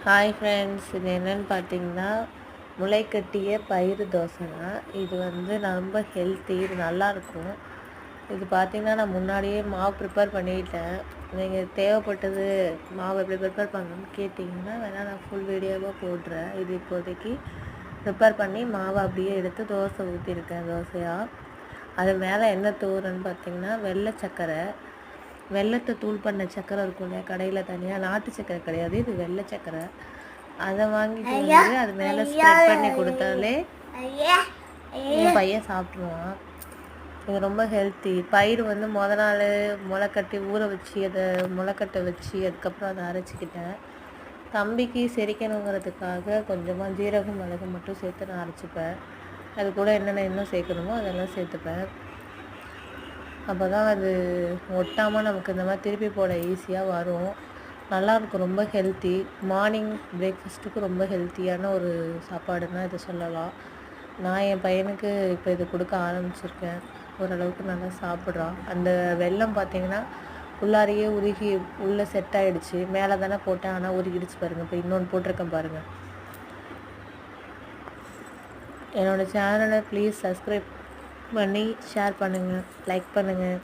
Hi friends, இது என்னென்னு பார்த்தீங்கன்னா முளைக்கட்டிய பயிறு தோசை தான். இது நான் ரொம்ப ஹெல்த்தி, இது நல்லாயிருக்கும். இது பார்த்திங்கன்னா நான் முன்னாடியே மாவு ப்ரிப்பேர் பண்ணிட்டேன். நீங்கள் தேவைப்பட்டது மாவு எப்படி ப்ரிப்பேர் பண்ணணும்னு கேட்டிங்கன்னா வேணால் நான் ஃபுல் வீடியோவாக போடுறேன். இது இப்போதைக்கு ப்ரிப்பேர் பண்ணி மாவை அப்படியே எடுத்து தோசை ஊற்றிருக்கேன் தோசையாக. அது மேலே என்ன தூரன்னு பார்த்திங்கன்னா வெள்ளத்தை தூள் பண்ண சக்கரை இருக்கும் இல்லையா, கடையில் தனியாக நாட்டு சக்கரை கிடையாது, இது வெள்ளை சக்கரை. அதை வாங்கிட்டு வந்து அது மேலே ஸ்ப்ரெட் பண்ணி கொடுத்தாலே என் பையன் சாப்பிட்ருவான். இது ரொம்ப ஹெல்த்தி. பயிர் முத நாள் முளைக்கட்டி ஊற வச்சு அதை முளைக்கட்டை வச்சு அதுக்கப்புறம் அதை அரைச்சிக்கிட்டேன். தம்பிக்கு செரிக்கணுங்கிறதுக்காக கொஞ்சமாக ஜீரகம் மிளகு மட்டும் சேர்த்து நான் அரைச்சிப்பேன். அது கூட என்னென்ன இன்னும் சேர்க்கணுமோ அதெல்லாம் சேர்த்துப்பேன். அப்போ தான் அது ஒட்டாமல் நமக்கு இந்த மாதிரி திருப்பி போட ஈஸியாக வரும். நல்லாயிருக்கும், ரொம்ப ஹெல்த்தி. மார்னிங் பிரேக்ஃபாஸ்ட்டுக்கு ரொம்ப ஹெல்த்தியான ஒரு சாப்பாடுன்னா இதை சொல்லலாம். நான் என் பையனுக்கு இப்போ இது கொடுக்க ஆரம்பிச்சிருக்கேன். ஓரளவுக்கு நல்லா சாப்பிட்றான். அந்த வெல்லம் பார்த்திங்கன்னா உள்ளாரையே உருகி உள்ளே செட் ஆகிடுச்சு. மேலே தானே போட்டேன், ஆனால் உருகிடுச்சு பாருங்கள். இப்போ இன்னொன்று போட்டிருக்கேன் பாருங்கள். என்னோடய சேனலை ப்ளீஸ் சப்ஸ்கிரைப் பண்ணி ஷேர் பண்ணுங்கள், லைக் பண்ணுங்கள்.